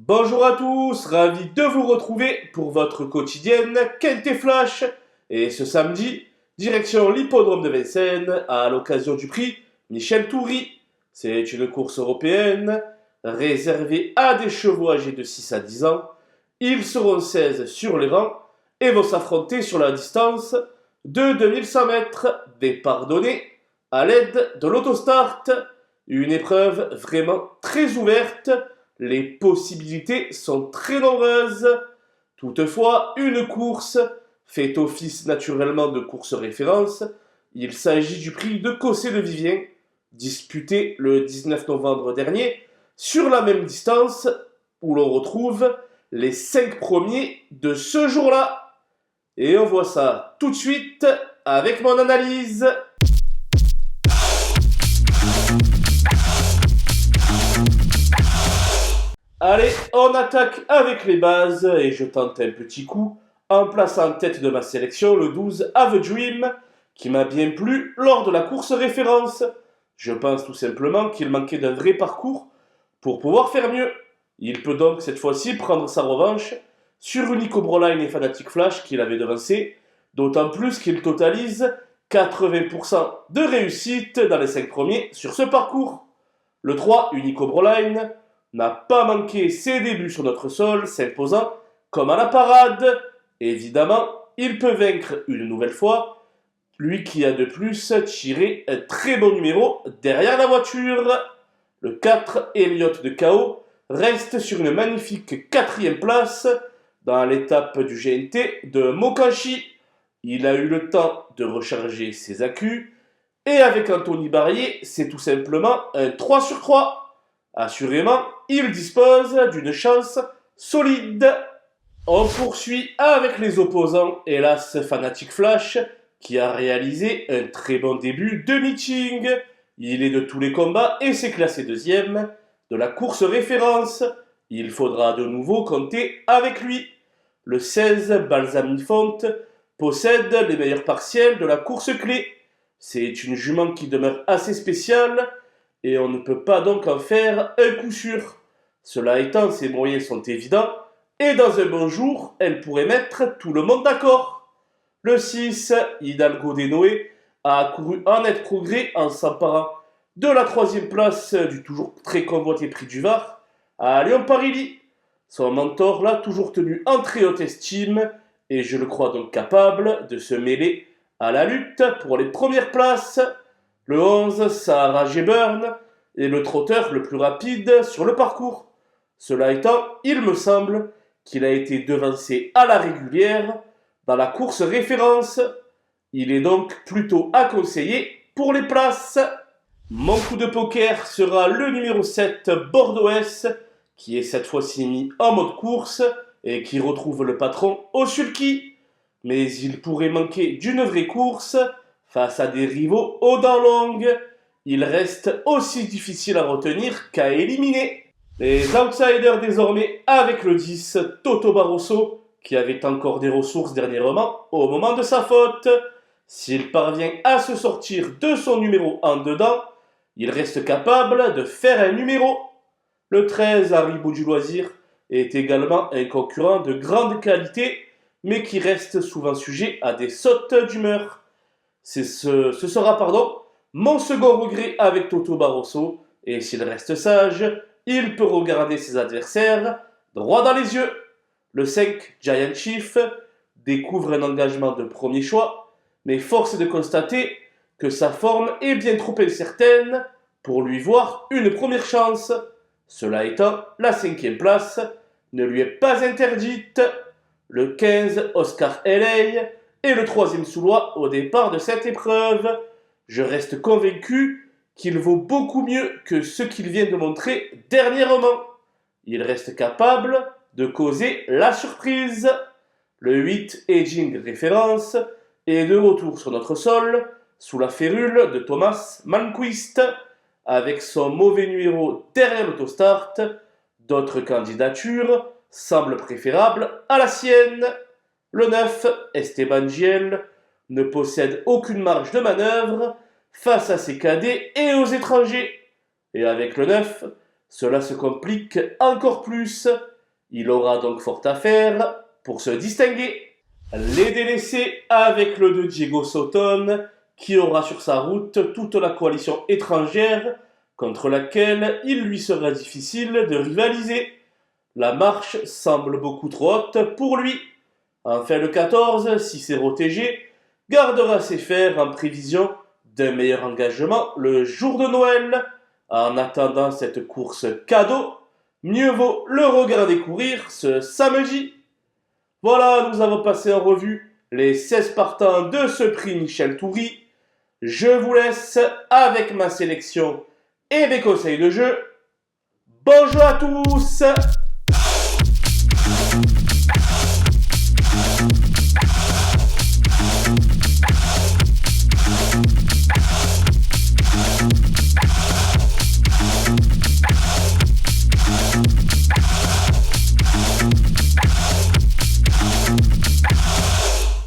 Bonjour à tous, ravi de vous retrouver pour votre quotidienne Quintet Flash. Et ce samedi, direction l'hippodrome de Vincennes à l'occasion du prix Michel Toury. C'est une course européenne réservée à des chevaux âgés de 6 à 10 ans. Ils seront 16 sur les rangs et vont s'affronter sur la distance de 2100 mètres, départ donné à l'aide de l'autostart. Une épreuve vraiment très ouverte. Les possibilités sont très nombreuses. Toutefois, une course fait office naturellement de course référence. Il s'agit du prix de Cossé de Vivien, disputé le 19 novembre dernier, sur la même distance où l'on retrouve les 5 premiers de ce jour-là. Et on voit ça tout de suite avec mon analyse. Allez, on attaque avec les bases et je tente un petit coup en plaçant en tête de ma sélection le 12 Have a Dream qui m'a bien plu lors de la course référence. Je pense tout simplement qu'il manquait d'un vrai parcours pour pouvoir faire mieux. Il peut donc cette fois-ci prendre sa revanche sur Unico Broline et Fanatic Flash qu'il avait devancé, d'autant plus qu'il totalise 80% de réussite dans les 5 premiers sur ce parcours. Le 3 Unico Broline n'a pas manqué ses débuts sur notre sol, s'imposant comme à la parade. Évidemment, il peut vaincre une nouvelle fois, lui qui a de plus tiré un très bon numéro derrière la voiture. Le 4, Elliott de KO, reste sur une magnifique 4e place dans l'étape du GNT de Mokashi. Il a eu le temps de recharger ses accus, et avec Anthony Barrier, c'est tout simplement un 3 sur 3. Assurément, il dispose d'une chance solide. On poursuit avec les opposants, hélas Fanatic Flash, qui a réalisé un très bon début de meeting. Il est de tous les combats et s'est classé 2e de la course référence. Il faudra de nouveau compter avec lui. Le 16, Balsamifonte, possède les meilleurs partiels de la course clé. C'est une jument qui demeure assez spéciale, et on ne peut pas donc en faire un coup sûr. Cela étant, ses moyens sont évidents, et dans un bon jour, elle pourrait mettre tout le monde d'accord. Le 6, Hidalgo de Noé, a accouru en net progrès en s'emparant de la 3e place du toujours très convoité prix du Var à Léon Parilly. Son mentor l'a toujours tenu en très haute estime, et je le crois donc capable de se mêler à la lutte pour les premières places. Le 11, Sahara G-Burn, est le trotteur le plus rapide sur le parcours. Cela étant, il me semble qu'il a été devancé à la régulière dans la course référence. Il est donc plutôt à conseiller pour les places. Mon coup de poker sera le numéro 7, Bordeaux-S, qui est cette fois-ci mis en mode course et qui retrouve le patron au sulky. Mais il pourrait manquer d'une vraie course face à des rivaux aux dents longues. Il reste aussi difficile à retenir qu'à éliminer. Les outsiders désormais avec le 10, Toto Barroso, qui avait encore des ressources dernièrement au moment de sa faute. S'il parvient à se sortir de son numéro en dedans, il reste capable de faire un numéro. Le 13, Haribo du Loisir, est également un concurrent de grande qualité, mais qui reste souvent sujet à des sautes d'humeur. Ce sera mon second regret avec Toto Barroso, et s'il reste sage, il peut regarder ses adversaires droit dans les yeux. Le 5, Giant Chief, découvre un engagement de premier choix, mais force est de constater que sa forme est bien trop incertaine pour lui voir une première chance. Cela étant, la 5e place ne lui est pas interdite. Le 15, Oscar LA, est le 3e sous-loi au départ de cette épreuve. Je reste convaincu qu'il vaut beaucoup mieux que ce qu'il vient de montrer dernièrement. Il reste capable de causer la surprise. Le 8, Aging Référence, est de retour sur notre sol, sous la férule de Thomas Malmquist. Avec son mauvais numéro derrière l'autostart, d'autres candidatures semblent préférables à la sienne. Le 9, Esteban Giel, ne possède aucune marge de manœuvre face à ses cadets et aux étrangers. Et avec le 9, Cela se complique encore plus. Il aura donc fort à faire pour se distinguer. Les délaissés avec le de Diego Sotone, qui aura sur sa route toute la coalition étrangère contre laquelle il lui sera difficile de rivaliser. La marche semble beaucoup trop haute pour lui. Enfin, le 14, Cicero TG, gardera ses fers en prévision d'un meilleur engagement le jour de Noël. En attendant cette course cadeau, mieux vaut le regarder courir ce samedi. Voilà, nous avons passé en revue les 16 partants de ce prix Michel Toury. Je vous laisse avec ma sélection et mes conseils de jeu. Bonjour à tous!